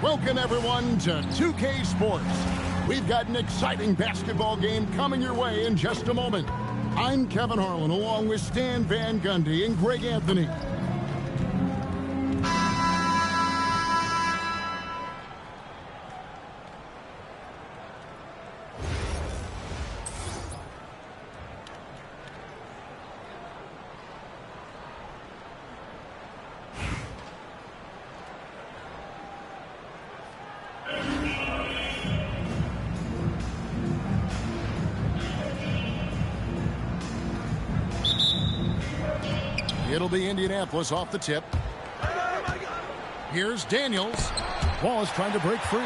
Welcome, everyone, to 2K Sports. We've got an exciting basketball game coming your way in just a moment. I'm Kevin Harlan, along with Stan Van Gundy and Greg Anthony. It'll be Indianapolis off the tip. Here's Daniels. Wallace trying to break free.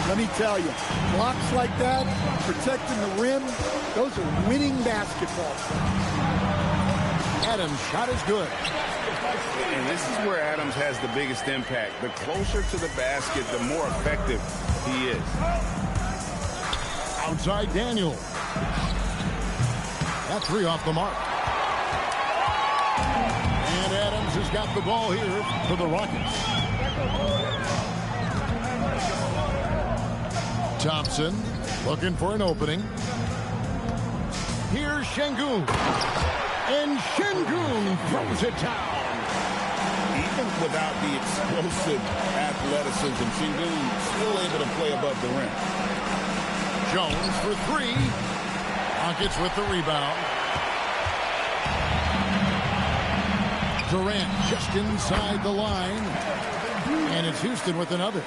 Let me tell you, blocks like that, protecting the rim, those are winning basketball. Adams' shot is good. And this is where Adams has the biggest impact. The closer to the basket, the more effective he is. Outside Daniels. That three off the mark. And Adams has got the ball here for the Rockets. Thompson looking for an opening. Here's Şengün. And Şengün throws it down. Even without the explosive athleticism, Şengün still able to play above the rim. Jones for three. Rockets with the rebound. Durant just inside the line. And it's Houston with another.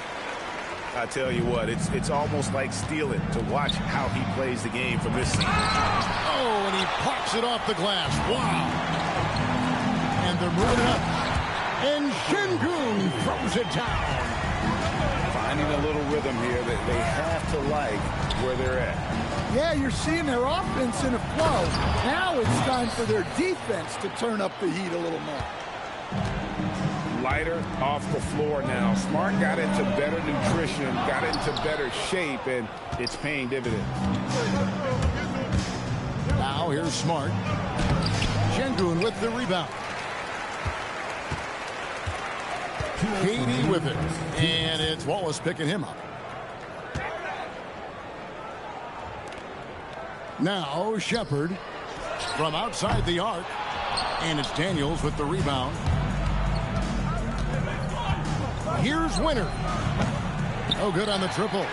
I tell you what, it's almost like stealing to watch how he plays the game from this season. Oh, and he pops it off the glass. Wow. And they're moving up. And Şengün throws it down. Finding a little rhythm here that they have to like where they're at. Yeah, you're seeing their offense in a flow. Now it's time for their defense to turn up the heat a little more. Lighter off the floor now. Smart got into better nutrition, got into better shape, and it's paying dividends. Now here's Smart. Şengün with the rebound. KD with it. And it's Wallace picking him up. Now Shepherd from outside the arc. And it's Daniels with the rebound. Here's Winner. Oh, good on the triple.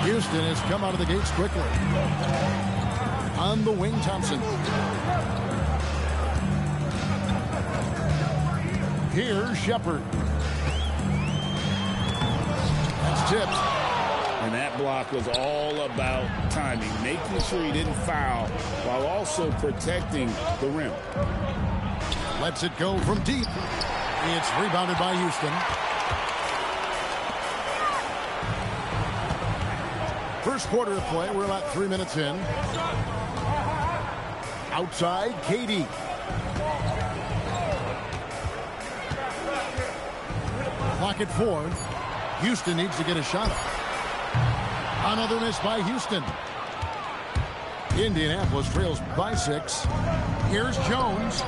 Houston has come out of the gates quickly. On the wing, Thompson. Here's Shepherd. That's tipped. And that block was all about timing, making sure he didn't foul while also protecting the rim. Lets it go from deep. It's rebounded by Houston. First quarter of play. We're about 3 minutes in. Outside, KD. Clock at 4. Houston needs to get a shot up. Another miss by Houston. Indianapolis trails by 6. Here's Jones.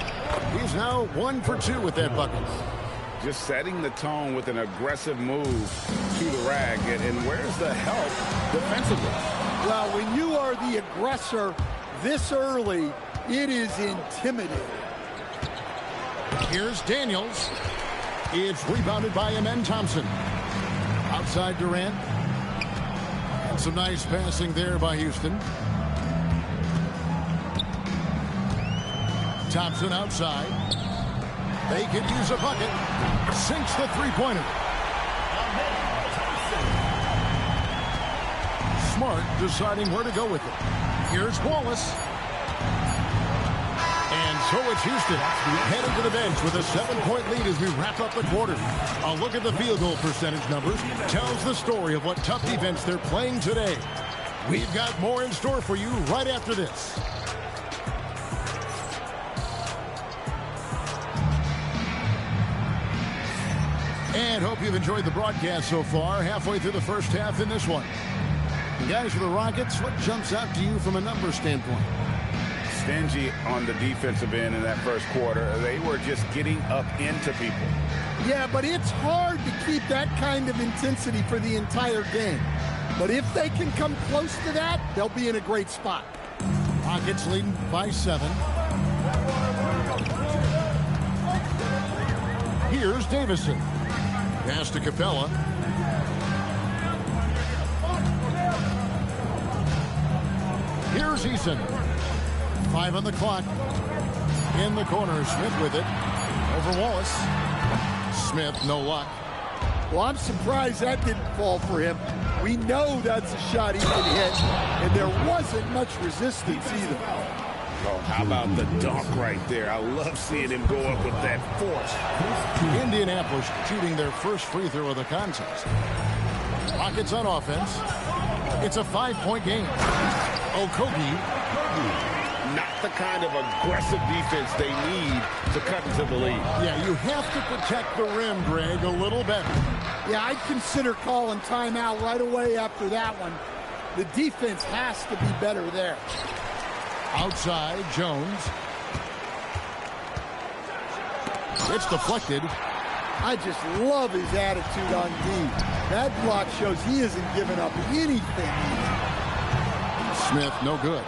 He's now 1 for 2 with that bucket. Just setting the tone with an aggressive move to the rag. And where's the help defensively? Well, when you are the aggressor this early, it is intimidating. Here's Daniels. It's rebounded by Amen Thompson. Outside Durant. And some nice passing there by Houston. Thompson outside. They could use a bucket. Sinks the three-pointer. Smart deciding where to go with it. Here's Wallace. And so it's Houston heading to the bench with a 7-point lead as we wrap up the quarter. A look at the field goal percentage numbers tells the story of what tough defense they're playing today. We've got more in store for you right after this. And hope you've enjoyed the broadcast so far. Halfway through the first half in this one. And guys, for the Rockets, what jumps out to you from a numbers standpoint? stingy on the defensive end in that first quarter. They were just getting up into people. Yeah, but it's hard to keep that kind of intensity for the entire game. But if they can come close to that, they'll be in a great spot. Rockets leading by 7. Here's Davison. Pass to Capella. Here's Eason. 5 on the clock. In the corner, Smith with it. Over Wallace. Smith, no luck. Well, I'm surprised that didn't fall for him. We know that's a shot he can hit, and there wasn't much resistance either. Oh, how about the dunk right there? I love seeing him go up with that force. Indianapolis shooting their first free throw of the contest. Rockets on offense. It's a 5-point game. Okogie. Not the kind of aggressive defense they need to cut into the lead. Yeah, you have to protect the rim, Greg, a little better. Yeah, I'd consider calling timeout right away after that one. The defense has to be better there. Outside, Jones. It's deflected. I just love his attitude on D. That block shows he isn't giving up anything. Smith, no good.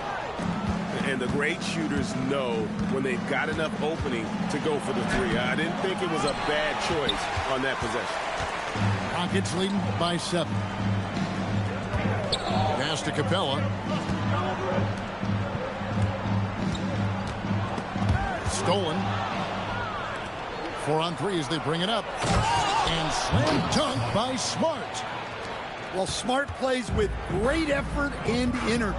And the great shooters know when they've got enough opening to go for the three. I didn't think it was a bad choice on that possession. Rockets leading by 7. Pass to Capella. Stolen. 4 on 3 as they bring it up. And slam dunk by Smart. Well, Smart plays with great effort and energy.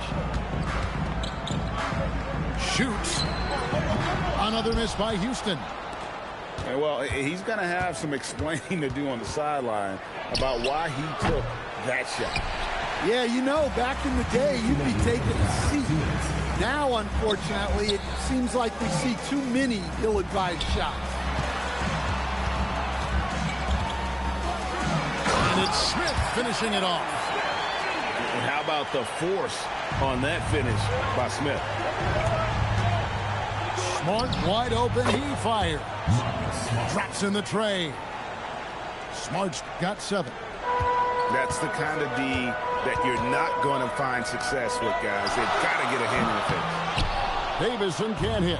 Shoots. Another miss by Houston. And well, he's going to have some explaining to do on the sideline about why he took that shot. Yeah, you know, back in the day, you'd be taking a seat. Now, unfortunately, it seems like we see too many ill-advised shots. And it's Smith finishing it off. And how about the force on that finish by Smith? Smart wide open, he fires. Drops in the tray. Smart's got 7. That's the kind of D that you're not going to find success with, guys. They've got to get a hand in the face. Davison can't hit.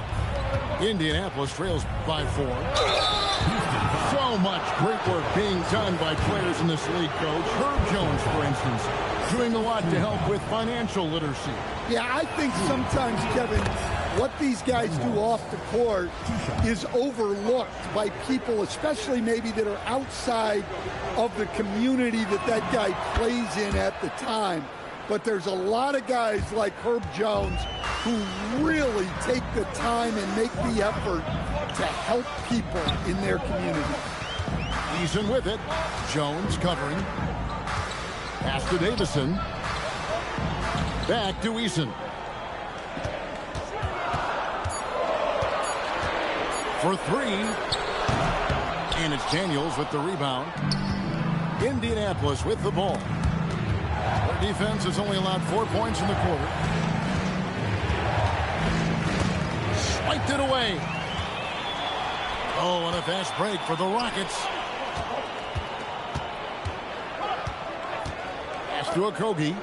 Indianapolis trails by 4. So much great work being done by players in this league, Coach. Herb Jones, for instance, doing a lot to help with financial literacy. Yeah, I think sometimes, Kevin, what these guys do off the court is overlooked by people, especially maybe that are outside of the community that guy plays in at the time. But there's a lot of guys like Herb Jones who really take the time and make the effort to help people in their community. Eason with it. Jones covering. Pass to Davison. Back to Eason. For 3. And it's Daniels with the rebound. Indianapolis with the ball. Their defense has only allowed 4 points in the quarter. Swiped it away. Oh, and a fast break for the Rockets. Pass to Okogie.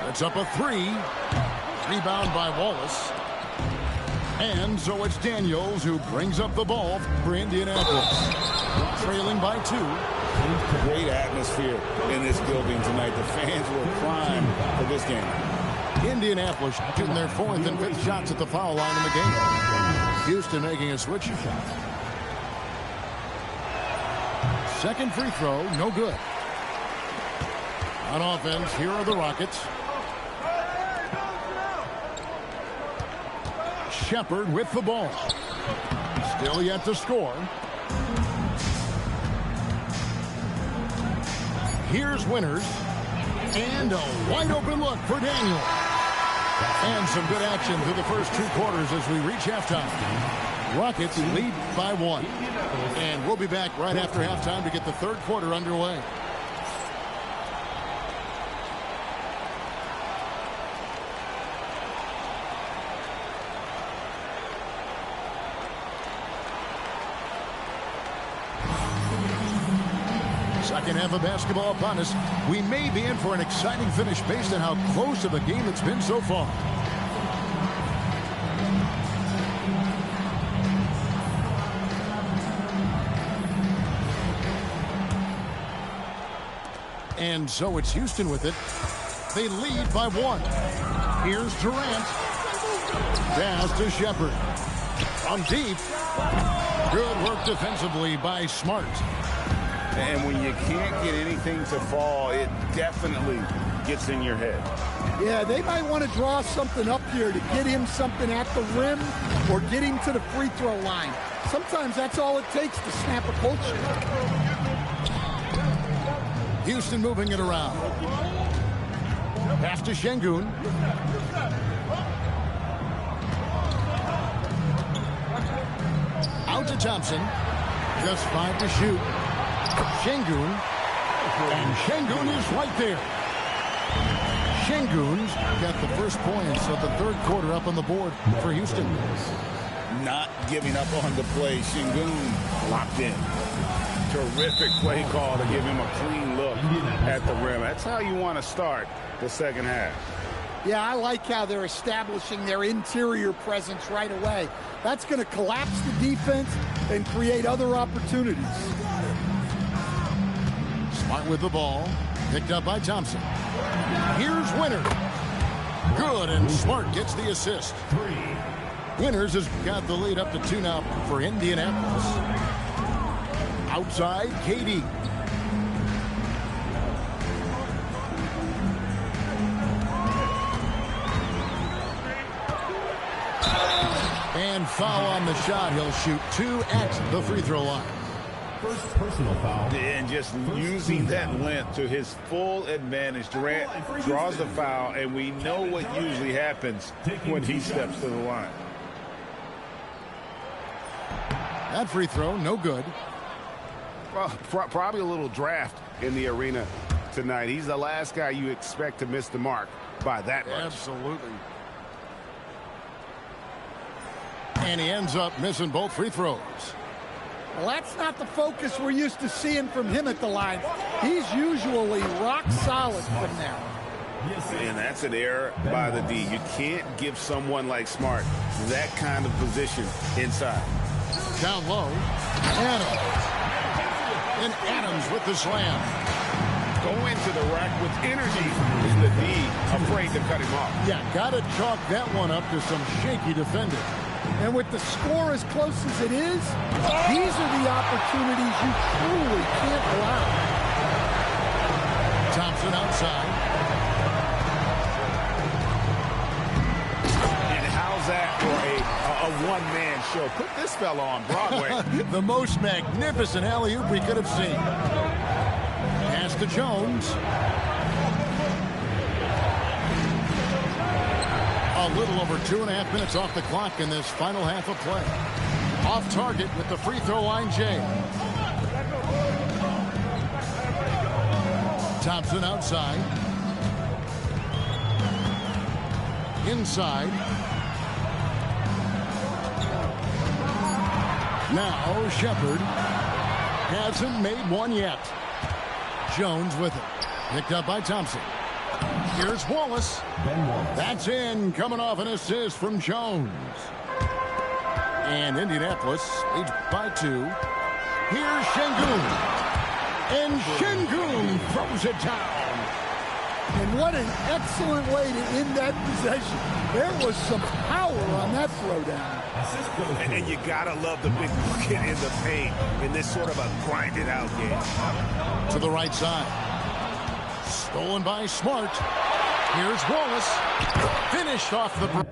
It's up a 3. Rebound by Wallace. And so it's Daniels who brings up the ball for Indianapolis. Trailing by 2. Great atmosphere in this building tonight. The fans were primed for this game. Indianapolis shooting their 4th and 5th shots at the foul line in the game. Houston making a switch. Second free throw, no good. On offense, here are the Rockets. Shepard with the ball. Still yet to score. Here's Winters. And a wide open look for Daniel. And some good action through the first 2 quarters as we reach halftime. Rockets lead by 1. And we'll be back right after halftime to get the 3rd quarter underway. Second half of basketball upon us. We may be in for an exciting finish based on how close of a game it's been so far. And so it's Houston with it. They lead by 1. Here's Durant. Pass to Shepard. On deep. Good work defensively by Smart. And when you can't get anything to fall, it definitely gets in your head. Yeah, they might want to draw something up here to get him something at the rim or get him to the free throw line. Sometimes that's all it takes to snap a culture. Houston moving it around. Pass to Şengün. Out to Thompson. Just 5 to shoot. Şengün. And Şengün is right there. Şengün's got the first points of the third quarter up on the board for Houston. Not giving up on the play. Şengün locked in. Terrific play call to give him a clean look at the rim. That's how you want to start the second half. Yeah, I like how they're establishing their interior presence right away. That's going to collapse the defense and create other opportunities. Smart with the ball. Picked up by Thompson. Here's Winters. Good, and Smart gets the assist. Winters has got the lead up to 2 now for Indianapolis. Outside, KD. And foul on the shot. He'll shoot 2 at the free throw line. First personal foul. And just using that length to his full advantage. Durant draws the foul, and we know what usually happens when he steps to the line. That free throw, no good. Well, probably a little draft in the arena tonight. He's the last guy you expect to miss the mark by that much. Absolutely. And he ends up missing both free throws. Well, that's not the focus we're used to seeing from him at the line. He's usually rock solid from there. And that's an error by the D. You can't give someone like Smart that kind of position inside. Down low. Adams. And Adams with the slam. Going to the rack with energy is the D, afraid to cut him off. Yeah, got to chalk that one up to some shaky defending. And with the score as close as it is, these are the opportunities you truly can't allow. Thompson outside. And how's that for a one-man show? Put this fella on Broadway. The most magnificent alley-oop we could have seen. Pass to Jones. A little over 2.5 minutes off the clock in this final half of play. Off target with the free throw line, Jay. Thompson outside. Inside. Now Shepard hasn't made one yet. Jones with it. Picked up by Thompson. Here's Wallace. That's in, coming off an assist from Jones. And Indianapolis leads by 2. Here's Şengün. And Şengün throws it down. And what an excellent way to end that possession. There was some power on that throwdown. And you gotta love the big bucket in the paint in this sort of a grinded out game. To the right side. Stolen by Smart. Here's Wallace. Finished off the...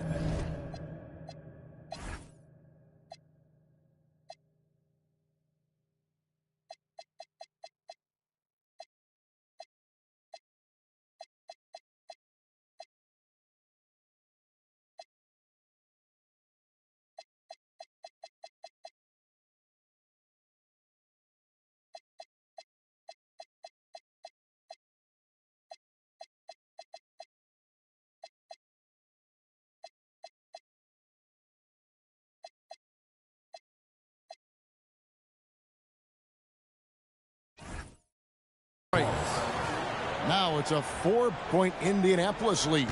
Now it's a 4-point Indianapolis lead.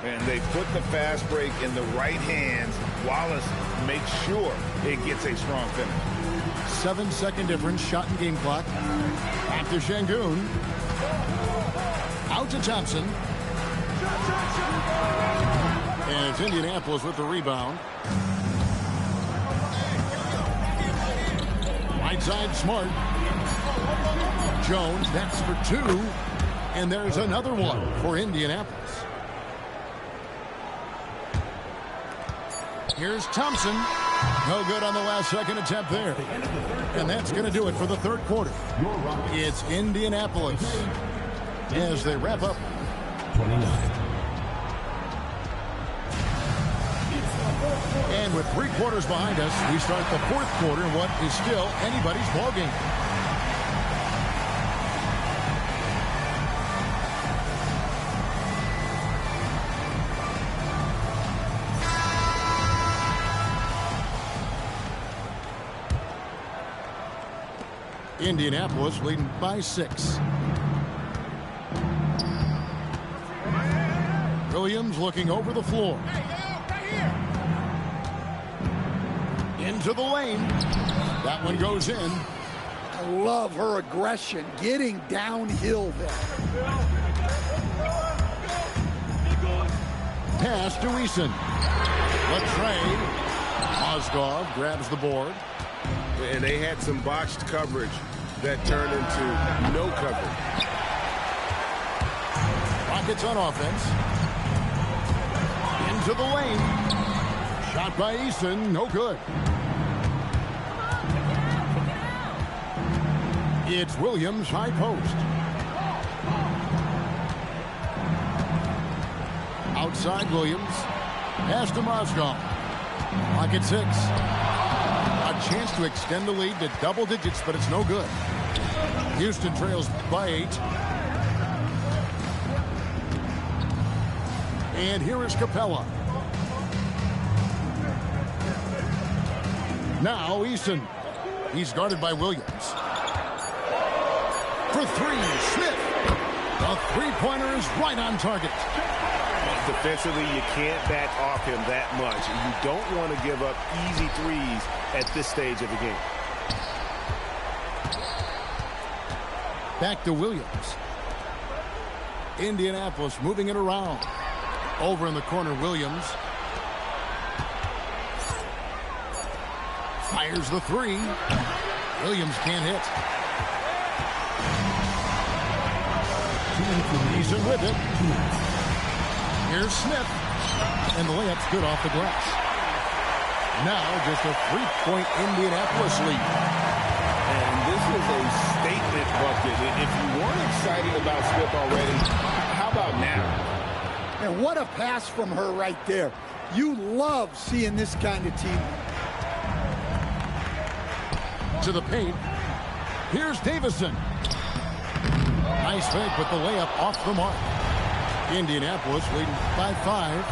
And they put the fast break in the right hands. Wallace makes sure it gets a strong finish. 7-second difference, shot and game clock. Back to Şengün. Out to Thompson. And it's Indianapolis with the rebound. Right side, Smart. Jones, that's for 2. And there's another one for Indianapolis. Here's Thompson. No good on the last second attempt there. And that's going to do it for the third quarter. It's Indianapolis as they wrap up. 29. And with 3 quarters behind us, we start the fourth quarter in what is still anybody's ballgame. Indianapolis leading by 6. Williams looking over the floor. Into the lane. That one goes in. I love her aggression, getting downhill there. Pass to Eason. Latrey. Mozgov grabs the board. And they had some botched coverage that turned into no coverage. Rockets on offense. Into the lane. Shot by Eason, no good. It's Williams, high post. Outside Williams. Pass to Mozgov. Clock at 6. A chance to extend the lead to double digits, but it's no good. Houston trails by 8. And here is Capella. Now Eason. He's guarded by Williams. For 3, Smith. The three-pointer is right on target. Defensively, you can't back off him that much. You don't want to give up easy threes at this stage of the game. Back to Williams. Indianapolis moving it around. Over in the corner, Williams. Fires the 3. Williams can't hit. Eason with it. Here's Smith. And the layup's good off the glass. Now just a 3-point Indianapolis lead. And this is a statement bucket. If you weren't excited about Smith already, how about now? And what a pass from her right there. You love seeing this kind of team. To the paint. Here's Davison. Nice fake, but the layup off the mark. Indianapolis leading by 5.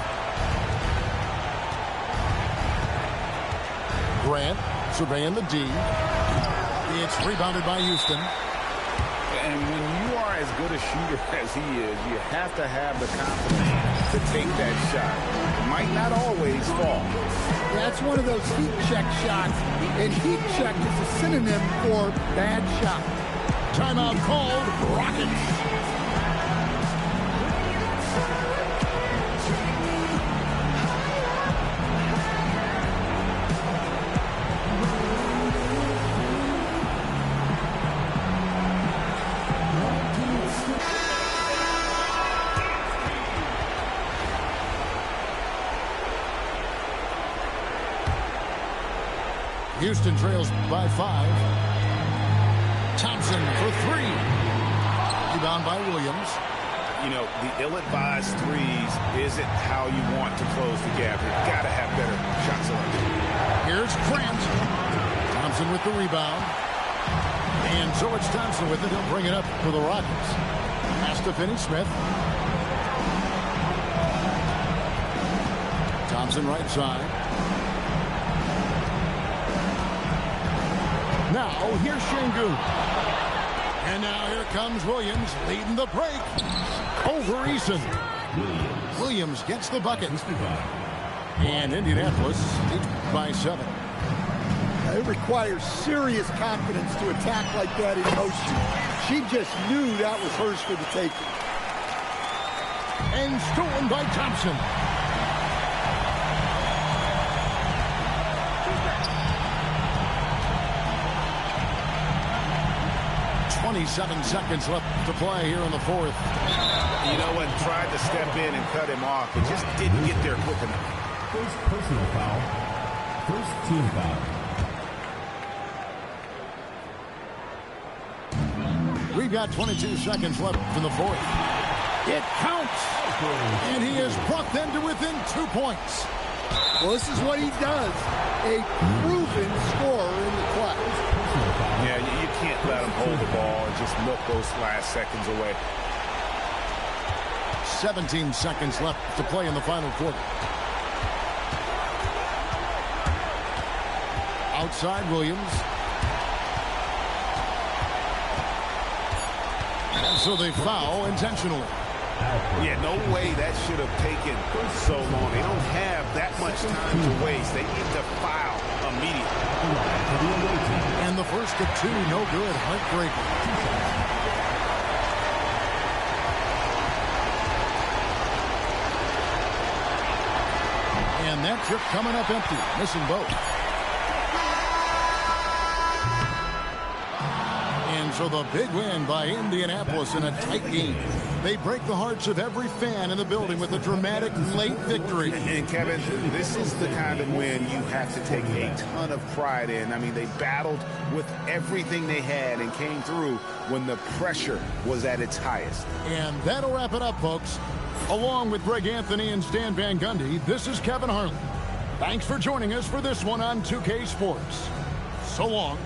Grant surveying the D. It's rebounded by Houston. And when you are as good a shooter as he is, you have to have the confidence to take that shot. It might not always fall. That's one of those heat check shots. And heat check is a synonym for bad shot. Timeout called. Rockets. Houston trails by 5. Thompson for 3. Rebound by Williams. You know, the ill-advised threes isn't how you want to close the gap. You've got to have better shot selection. Here's Grant. Thompson with the rebound. And so it's Thompson with it. He'll bring it up for the Rockets. Has to finish Smith. Thompson right side. Now, here's Şengün. And now here comes Williams leading the break over Eason. Williams gets the bucket. And Indianapolis leads by 7. It requires serious confidence to attack like that in motion. She just knew that was hers for the taking. And stolen by Thompson. .27 seconds left to play here in the fourth. You know what? Tried to step in and cut him off, but just didn't get there quick enough. First personal foul. First team foul. We've got 22 seconds left in the fourth. It counts. And he has brought them to within 2 points. Well, this is what he does. A proven scorer in the clutch. Yeah, you can't let him hold the ball and just milk those last seconds away. 17 seconds left to play in the final quarter. Outside Williams. And so they foul intentionally. Yeah, no way that should have taken so long. They don't have that much time to waste. They need to foul immediately. And the first of 2, no good. Heartbreaker. And that trip coming up empty, missing both. And so the big win by Indianapolis in a tight game. They break the hearts of every fan in the building with a dramatic late victory. And Kevin, this is the kind of win you have to take a ton of pride in. I mean, they battled with everything they had and came through when the pressure was at its highest. And that'll wrap it up, folks. Along with Greg Anthony and Stan Van Gundy, this is Kevin Harlan. Thanks for joining us for this one on 2K Sports. So long.